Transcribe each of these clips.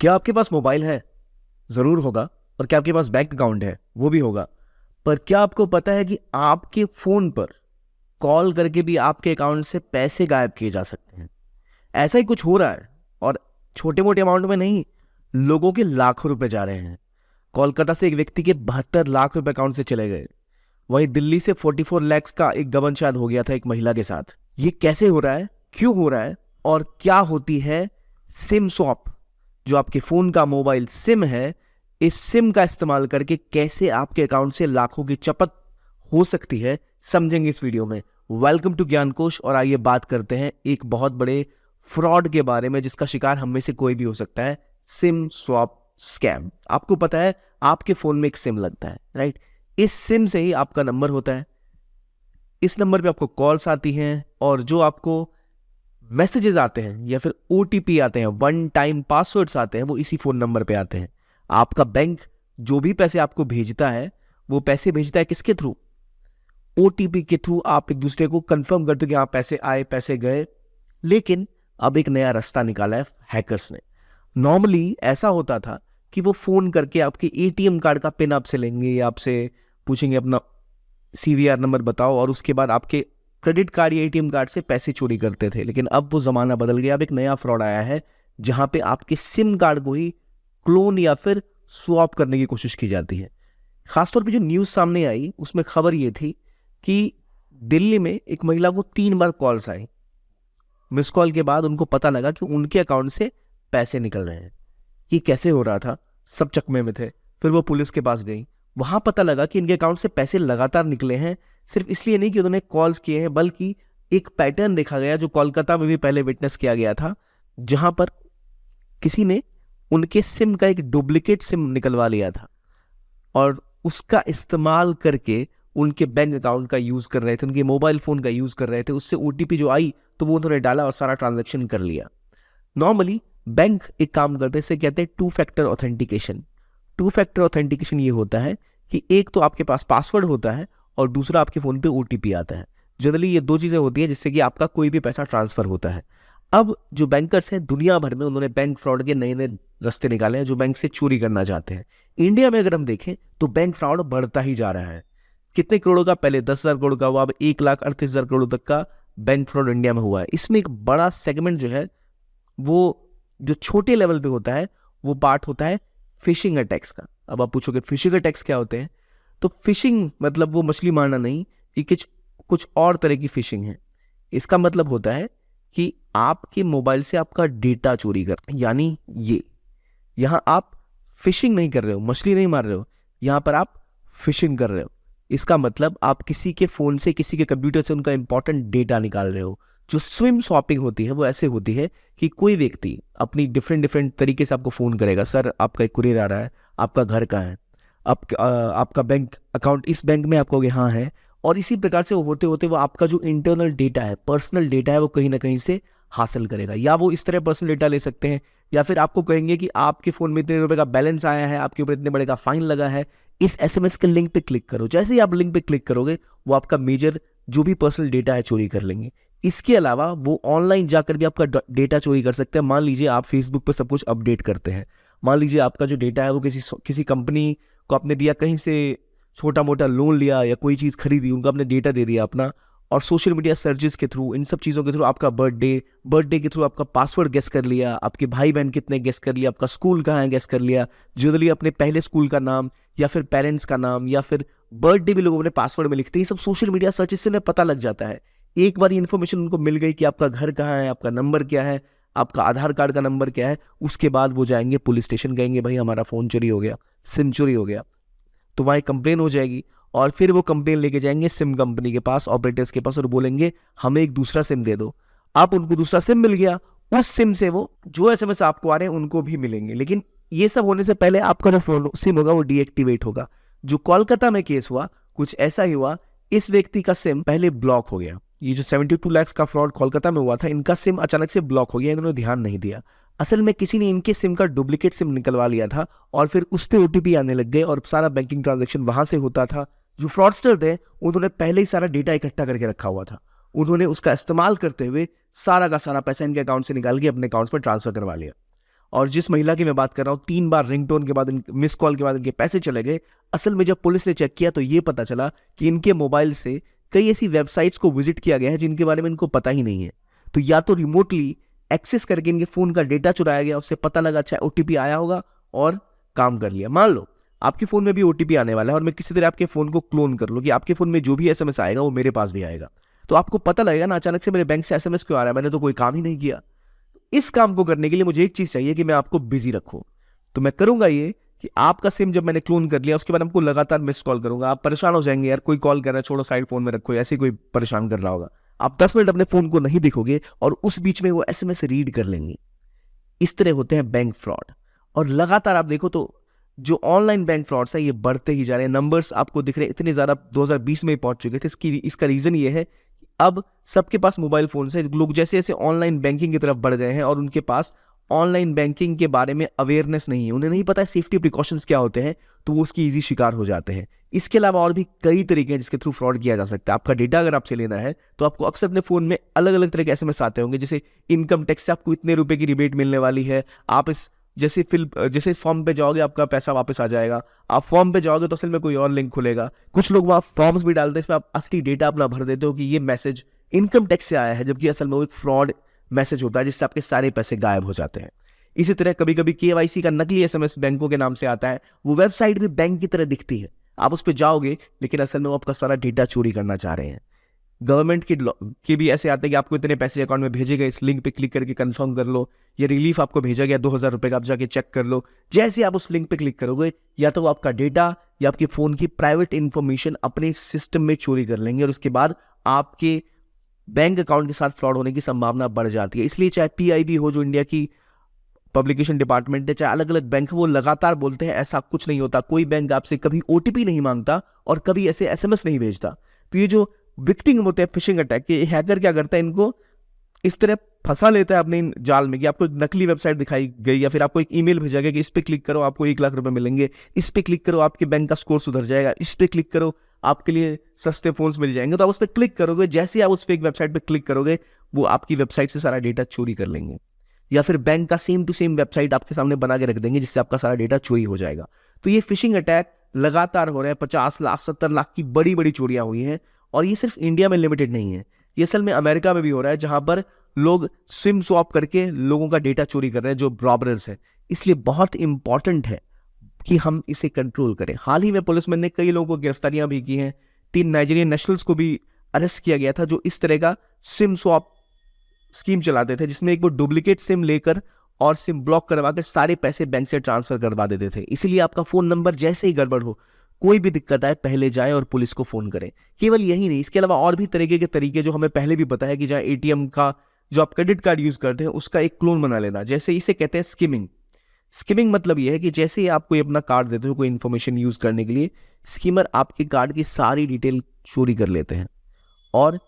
क्या आपके पास मोबाइल है? ज़रूर होगा। और क्या आपके पास बैंक अकाउंट है? वो भी होगा। पर क्या आपको पता है कि आपके फ़ोन पर कॉल करके भी आपके अकाउंट से पैसे गायब किए जा सकते हैं? ऐसा ही कुछ हो रहा है, और छोटे मोटे अमाउंट में नहीं, लोगों के लाखों रुपए जा रहे हैं। कोलकाता से एक व्यक्ति के 72 लाख रुपए अकाउंट से चले गए। वहीं दिल्ली से 44 लाख का एक गबन शायद हो गया था एक महिला के साथ। ये कैसे हो रहा है, क्यों हो रहा है, और क्या होती है सिम स्वैप? जो आपके फोन का मोबाइल सिम है, इस सिम का इस्तेमाल करके कैसे आपके अकाउंट से लाखों की चपत हो सकती है, समझेंगे इस वीडियो में। वेलकम टू ज्ञान कोश। और आइए बात करते हैं एक बहुत बड़े फ्रॉड के बारे में जिसका शिकार हम में से कोई भी हो सकता है, सिम स्वैप स्कैम। आपको पता है आपके फोन में एक सिम लगता है, राइट? इस सिम से ही आपका नंबर होता है। इस नंबर पे आपको कॉल्स आती हैं, और जो आपको मैसेजेस आते हैं या फिर ओटीपी आते हैं, वन टाइम पासवर्ड्स आते हैं, वो इसी फोन नंबर पे आते हैं। आपका बैंक जो भी पैसे आपको भेजता है, वो पैसे भेजता है किसके थ्रू? ओटीपी के थ्रू। आप एक दूसरे को कंफर्म करते हो कि हाँ पैसे आए, पैसे गए। लेकिन अब एक नया रास्ता निकाला है हैकर्स ने। नॉर्मली ऐसा होता था कि वो फोन करके आपके एटीएम कार्ड का पिन आपसे लेंगे, या आपसे पूछेंगे अपना सीवीआर नंबर बताओ, और उसके बाद आपके क्रेडिट कार्ड या एटीएम कार्ड से पैसे चोरी करते थे। लेकिन अब वो जमाना बदल गया। अब एक नया फ्रॉड आया है जहां पे आपके सिम कार्ड को ही क्लोन या फिर स्वैप करने की कोशिश की जाती है। खासतौर पे जो न्यूज सामने आई उसमें खबर ये थी कि दिल्ली में एक महिला को 3 बार कॉल्स आई। मिस कॉल के बाद उनको पता लगा कि उनके अकाउंट से पैसे निकल रहे हैं। ये कैसे हो रहा था, सब चकमे में थे। फिर वो पुलिस के पास गई। वहां पता लगा कि इनके अकाउंट से पैसे लगातार निकले हैं। सिर्फ इसलिए नहीं कि उन्होंने कॉल्स किए हैं, बल्कि एक पैटर्न देखा गया जो कोलकाता में भी पहले विटनेस किया गया था, जहां पर किसी ने उनके सिम का एक डुप्लीकेट सिम निकलवा लिया था और उसका इस्तेमाल करके उनके बैंक अकाउंट का यूज कर रहे थे, उनके मोबाइल फोन का यूज कर रहे थे। उससे ओटीपी जो आई तो वो उन्होंने डाला और सारा ट्रांजैक्शन कर लिया। नॉर्मली बैंक एक काम करते हैं, इसे कहते हैं two factor authentication. Two factor authentication ये होता है कि एक तो आपके पास पासवर्ड होता है और दूसरा आपके फोन पे ओटीपी आता है। जनरली ये दो चीजें होती है जिससे कि आपका कोई भी पैसा ट्रांसफर होता है। अब जो बैंकर्स हैं दुनिया भर में, उन्होंने बैंक फ्रॉड के नए नए रास्ते निकाले हैं जो बैंक से चोरी करना चाहते हैं। इंडिया में अगर हम देखें तो बैंक फ्रॉड बढ़ता ही जा रहा है। कितने करोड़ों का? पहले 10,000 करोड़ का हुआ, अब 1,38,000 करोड़ तक का बैंक फ्रॉड इंडिया में हुआ है। इसमें एक बड़ा सेगमेंट जो है, वो जो छोटे लेवल पे होता है, वो पार्ट होता है फिशिंग अटैक्स का। अब आप पूछोगे फिशिंग अटैक्स क्या होते हैं? तो फिशिंग मतलब वो मछली मारना नहीं, ये कुछ और तरह की फिशिंग है। इसका मतलब होता है कि आपके मोबाइल से आपका डेटा चोरी कर, यानी ये यहां आप फिशिंग नहीं कर रहे हो, मछली नहीं मार रहे हो, यहां पर आप फिशिंग कर रहे हो। इसका मतलब आप किसी के फोन से, किसी के कंप्यूटर से उनका इंपॉर्टेंट डेटा निकाल रहे हो। जो स्विम स्वैपिंग होती है वो ऐसे होती है कि कोई व्यक्ति अपनी डिफरेंट तरीके से आपको फोन करेगा। सर आपका एक कुरियर आ रहा है, आपका घर कहाँ है, आपका बैंक अकाउंट इस बैंक में, आप कहोगे हाँ है। और इसी प्रकार से वो होते होते वो आपका जो इंटरनल डेटा है, पर्सनल डेटा है, वो कहीं ना कहीं से हासिल करेगा। या वो इस तरह पर्सनल डेटा ले सकते हैं, या फिर आपको कहेंगे कि आपके फोन में इतने रुपए का बैलेंस आया है, आपके ऊपर इतने बड़े का फाइन लगा है, इस एसएमएस के लिंक पे क्लिक करो। जैसे ही आप लिंक पे क्लिक करोगे, वो आपका मेजर जो भी पर्सनल डेटा है चोरी कर लेंगे। इसके अलावा वो ऑनलाइन जाकर भी आपका डेटा चोरी कर सकते हैं। मान लीजिए आप फेसबुक पर सब कुछ अपडेट करते हैं, मान लीजिए आपका जो डेटा है वो किसी कंपनी को आपने दिया, कहीं से छोटा मोटा लोन लिया या कोई चीज़ खरीदी, उनको आपने डेटा दे दिया अपना, और सोशल मीडिया सर्चेस के थ्रू, इन सब चीज़ों के थ्रू आपका बर्थडे के थ्रू आपका पासवर्ड गेस कर लिया, आपके भाई बहन कितने गेस कर लिया, आपका स्कूल कहाँ है गेस कर लिया, जनरली अपने पहले स्कूल का नाम या फिर पेरेंट्स का नाम या फिर बर्थडे भी लोगों ने पासवर्ड में लिखते हैं। ये सब सोशल मीडिया सर्चेस से पता लग जाता है। एक बार इन्फॉर्मेशन उनको मिल गई कि आपका घर कहाँ है, आपका नंबर क्या है, आपका आधार कार्ड का नंबर क्या है, उसके बाद वो जाएंगे पुलिस स्टेशन, कहेंगे भाई हमारा फ़ोन चोरी हो गया, सिम चोरी हो गया। तो वहाँ कंप्लेन हो जाएगी, और फिर वो कंप्लेन लेके जाएंगे सिम कंपनी के पास, ऑपरेटर्स के पास, और बोलेंगे हमें एक दूसरा सिम दे दो। आप उनको दूसरा सिम मिल गया, उस सिम से वो जो एसएमएस आपको आ रहे हैं उनको भी मिलेंगे। लेकिन ये सब होने से पहले आपका जो फोन सिम होगा वो डीएक्टिवेट होगा। जो कोलकाता में केस हुआ, कुछ ऐसा ही हुआ। इस व्यक्ति का सिम पहले ब्लॉक हो गया। ये जो 72 लाख का फ्रॉड कोलकाता में हुआ था, इनका सिम अचानक से ब्लॉक हो गया, इन्होंने ध्यान नहीं दिया। असल में किसी ने इनके सिम का डुप्लीकेट सिम निकलवा लिया था, और फिर उस पर ओटीपी आने लग गए, और सारा बैंकिंग ट्रांजैक्शन वहां से होता था। जो फ्रॉडस्टर थे उन्होंने पहले ही सारा डेटा इकट्ठा करके रखा हुआ था, उन्होंने उसका इस्तेमाल करते हुए सारा का सारा पैसा इनके अकाउंट से निकाल के अपने अकाउंट्स पर ट्रांसफर करवा लिया। और जिस महिला की मैं बात कर रहा हूँ 3 बार रिंगटोन के बाद, मिस कॉल के बाद इनके पैसे चले गए। असल में जब पुलिस ने चेक किया तो ये पता चला कि इनके मोबाइल से कई ऐसी वेबसाइट्स को विजिट किया गया है जिनके बारे में इनको पता ही नहीं है। तो या तो रिमोटली एक्सेस करके इनके फोन का डेटा चुराया गया, उससे पता लगा अच्छा ओटीपी आया होगा और काम कर लिया। मान लो आपके फोन में भी ओटीपी आने वाला है और मैं किसी तरह आपके फोन को क्लोन कर लूं कि आपके फोन में जो भी एसएमएस आएगा वो मेरे पास भी आएगा, तो आपको पता लगेगा ना अचानक से मेरे बैंक से एसएमएस क्यों आ रहा है, मैंने तो कोई काम ही नहीं किया। इस काम को करने के लिए मुझे एक चीज चाहिए कि मैं आपको बिजी रखूं। तो मैं करूंगा ये कि आपका सिम जब मैंने क्लोन कर लिया उसके बाद हमको लगातार मिस कॉल करूंगा। आप परेशान हो जाएंगे, यार कोई कॉल कर रहा है, छोड़ो साइड फोन में रखो, ऐसे कोई परेशान कर रहा होगा। आप 10 मिनट अपने फोन को नहीं देखोगे और उस बीच में वो एसएमएस रीड कर लेंगे। इस तरह होते हैं बैंक फ्रॉड। और लगातार आप देखो तो जो ऑनलाइन बैंक फ्रॉड्स है ये बढ़ते ही जा रहे हैं। नंबर्स आपको दिख रहे हैं इतने ज्यादा 2020 में पहुंच चुके थे। इसका रीजन ये है अब सबके पास मोबाइल फोन है, लोग जैसे जैसे ऑनलाइन बैंकिंग की तरफ बढ़ गए हैं और उनके पास ऑनलाइन बैंकिंग के बारे में अवेयरनेस नहीं है, उन्हें नहीं पता है सेफ्टी प्रिकॉशंस क्या होते हैं, तो वो उसकी इजी शिकार हो जाते हैं। इसके अलावा और भी कई तरीके हैं जिसके थ्रू फ्रॉड किया जा सकता है। आपका डेटा अगर आपसे लेना है तो आपको अक्सर अपने फोन में अलग अलग तरह के एसएमएस आते होंगे, जैसे इनकम टैक्स से आपको इतने रुपए की रिबेट मिलने वाली है, आप जैसे इस फॉर्म पे जाओगे आपका पैसा वापस आ जाएगा। आप फॉर्म पे जाओगे तो असल में कोई और लिंक खुलेगा। कुछ लोग वहाँ फॉर्म्स भी डालते हैं, इसमें आप असली डेटा अपना भर देते हो कि ये मैसेज इनकम टैक्स से आया है, जबकि असल में वो एक फ्रॉड मैसेज होता है जिससे आपके सारे पैसे गायब हो जाते हैं। इसी तरह कभी कभी केवाईसी का नकली एसएमएस बैंकों के नाम से आता है, वो वेबसाइट भी बैंक की तरह दिखती है, आप उस पर जाओगे लेकिन असल में वो आपका सारा डेटा चोरी करना चाह रहे हैं। गवर्नमेंट के भी ऐसे आते हैं कि आपको इतने पैसे अकाउंट में भेजे गए, इस लिंक पे क्लिक करके कंफर्म कर लो, ये रिलीफ आपको भेजा गया 2000 रुपए का, आप जाके चेक कर लो। जैसे आप उस लिंक पे क्लिक करोगे या तो वो आपका डेटा या आपके फोन की प्राइवेट इंफॉर्मेशन अपने सिस्टम में चोरी कर लेंगे और उसके बाद आपके बैंक अकाउंट के साथ फ्रॉड होने की संभावना बढ़ जाती है। इसलिए चाहे पीआईबी हो जो इंडिया की पब्लिकेशन डिपार्टमेंट है, चाहे अलग अलग बैंक, वो लगातार बोलते हैं ऐसा कुछ नहीं होता, कोई बैंक आपसे कभी ओटीपी नहीं मांगता और कभी ऐसे एसएमएस नहीं भेजता। तो ये जो विक्टिम होते हैं फिशिंग अटैक के, हैकर क्या करता है, इनको इस तरह फंसा लेता है अपने जाल में कि आपको एक नकली वेबसाइट दिखाई गई या फिर आपको एक ईमेल भेजा गया कि इस पे क्लिक करो आपको 1 लाख रुपए मिलेंगे, इस पे क्लिक करो आपके बैंक का स्कोर सुधर जाएगा, इस पे क्लिक करो आपके लिए सस्ते फोन्स मिल जाएंगे। तो आप उस पर क्लिक करोगे, जैसे आप उस फेक वेबसाइट पे क्लिक करोगे वो आपकी वेबसाइट से सारा डेटा चोरी कर लेंगे, या फिर बैंक का सेम टू सेम वेबसाइट आपके सामने बना के रख देंगे जिससे आपका सारा डेटा चोरी हो जाएगा। तो ये फिशिंग अटैक लगातार हो रहे हैं, 50 लाख 70 लाख की बड़ी बड़ी चोरियां हुई हैं। और ये सिर्फ इंडिया में लिमिटेड नहीं है, ये असल में अमेरिका में भी हो रहा है, जहां पर लोग सिम स्वैप करके लोगों का डेटा चोरी कर रहे हैं जो रॉबर्स हैं। इसलिए बहुत इंपॉर्टेंट है कि हम इसे कंट्रोल करें। हाल ही में पुलिस ने कई लोगों को गिरफ्तारियां भी की हैं, 3 नाइजीरियन नेशनल्स को भी अरेस्ट किया गया था जो इस तरह का सिम स्वैप स्कीम चलाते थे, जिसमें एक वो डुप्लीकेट सिम लेकर और सिम ब्लॉक करवा कर सारे पैसे बैंक से ट्रांसफर करवा देते थे। इसीलिए आपका फोन नंबर जैसे ही गड़बड़ हो, कोई भी दिक्कत आए, पहले जाए और पुलिस को फोन करें। केवल यही नहीं, इसके अलावा और भी तरीके के तरीके जो हमें पहले भी पता है कि जहाँ एटीएम का जो आप क्रेडिट कार्ड यूज करते हैं उसका एक क्लोन बना लेना, जैसे इसे कहते हैं स्किमिंग। स्किमिंग मतलब यह है कि जैसे ही आप कोई अपना कार्ड देते हो कोई इन्फॉर्मेशन यूज करने के लिए, स्कीमर आपके कार्ड की सारी डिटेल चोरी कर लेते हैं और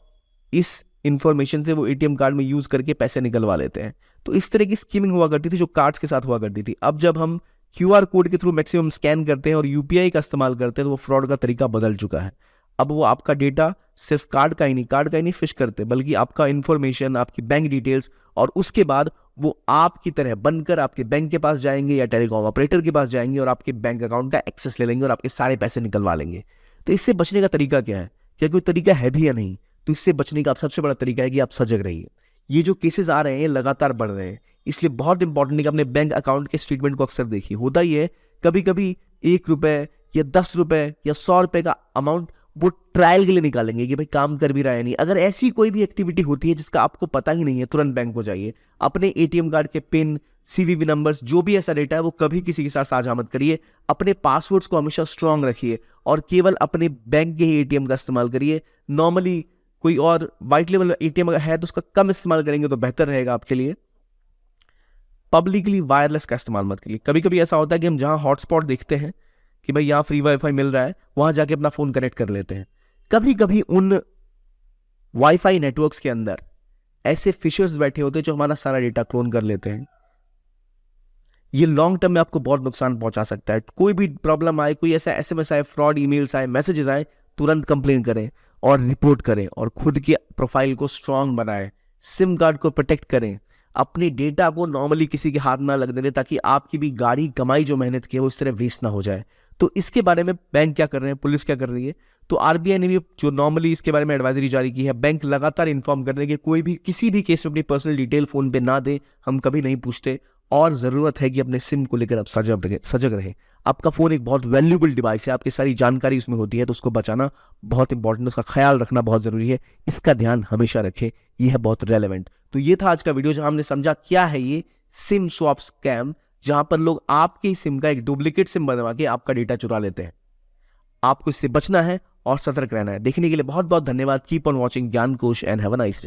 इस इंफॉर्मेशन से वो एटीएम कार्ड में यूज करके पैसे निकलवा लेते हैं। तो इस तरह की स्कीमिंग हुआ करती थी जो कार्ड्स के साथ हुआ करती थी। अब जब हम क्यूआर कोड के थ्रू मैक्सिमम स्कैन करते हैं और यूपीआई का इस्तेमाल करते हैं तो वो फ्रॉड का तरीका बदल चुका है। अब वो आपका डेटा सिर्फ कार्ड का ही नहीं फिश करते, बल्कि आपका इंफॉर्मेशन, आपकी बैंक डिटेल्स, और उसके बाद वो आपकी तरह बनकर आपके बैंक के पास जाएंगे या टेलीकॉम ऑपरेटर के पास जाएंगे और आपके बैंक अकाउंट का एक्सेस ले लेंगे और आपके सारे पैसे निकलवा लेंगे। तो इससे बचने का तरीका क्या है? क्या कोई तरीका है भी या नहीं? तो इससे बचने का सबसे बड़ा तरीका है कि आप सजग रहिए। ये जो केसेस आ रहे हैं लगातार बढ़ रहे हैं, इसलिए बहुत इंपॉर्टेंट है कि अपने बैंक अकाउंट के स्टेटमेंट को अक्सर देखिए। होता ही है कभी कभी 1 रुपए या 10 रुपए या 100 रुपए का अमाउंट वो ट्रायल के लिए निकालेंगे कि भाई काम कर भी रहा है नहीं। अगर ऐसी कोई भी एक्टिविटी होती है जिसका आपको पता ही नहीं है, तुरंत बैंक को जाइए। अपने एटीएम कार्ड के पिन, सीवीवी नंबर्स, जो भी ऐसा डेटा है वो कभी किसी के साथ साझा मत करिए। अपने पासवर्ड्स को हमेशा स्ट्रांग रखिए और केवल अपने बैंक के ही एटीएम का इस्तेमाल करिए। नॉर्मली कोई और वाइट लेवल एटीएम अगर है तो उसका कम इस्तेमाल करेंगे तो बेहतर रहेगा आपके लिए। पब्लिकली वायरलेस का इस्तेमाल मत करिए। कभी कभी ऐसा होता है कि हम जहां हॉटस्पॉट देखते हैं कि भाई यहाँ फ्री वाईफाई मिल रहा है, वहां जाके अपना फोन कनेक्ट कर लेते हैं। कभी कभी उन वाईफाई नेटवर्क्स के अंदर ऐसे फिशर्स बैठे होते हैं जो हमारा सारा डेटा क्लोन कर लेते हैं। ये लॉन्ग टर्म में आपको बहुत नुकसान पहुंचा सकता है। कोई भी प्रॉब्लम आए, कोई ऐसा एसएमएस आए, फ्रॉड ईमेल्स आए, मैसेजेस आए, तुरंत कंप्लेन करें और रिपोर्ट करें और खुद की प्रोफाइल को स्ट्रांग बनाएं, सिम कार्ड को प्रोटेक्ट करें, अपने डेटा को नॉर्मली किसी के हाथ ना लगने दें, ताकि आपकी भी गाड़ी कमाई जो मेहनत की है वो इस तरह वेस्ट ना हो जाए। तो इसके बारे में बैंक क्या कर रहे हैं, पुलिस क्या कर रही है, तो आरबीआई ने भी जो नॉर्मली इसके बारे में एडवाइजरी जारी की है, बैंक लगातार इन्फॉर्म कर रहे हैं कि कोई भी किसी भी केस में अपनी पर्सनल डिटेल फोन पे ना दे, हम कभी नहीं पूछते, और ज़रूरत है कि अपने सिम को लेकर आप सजग रहें। आपका फ़ोन एक बहुत वैल्यूबल डिवाइस है, आपकी सारी जानकारी उसमें होती है, तो उसको बचाना बहुत इंपॉर्टेंट, उसका ख्याल रखना बहुत ज़रूरी है, इसका ध्यान हमेशा रखें, यह है बहुत रेलेवेंट। तो ये था आज का वीडियो जहां हमने समझा क्या है ये सिम स्वैप स्कैम, जहां पर लोग आपकी सिम का एक डुप्लीकेट सिम बनवा के आपका डेटा चुरा लेते हैं। आपको इससे बचना है और सतर्क रहना है। देखने के लिए बहुत बहुत धन्यवाद। कीप ऑन वॉचिंग ज्ञान कोश and have a nice day.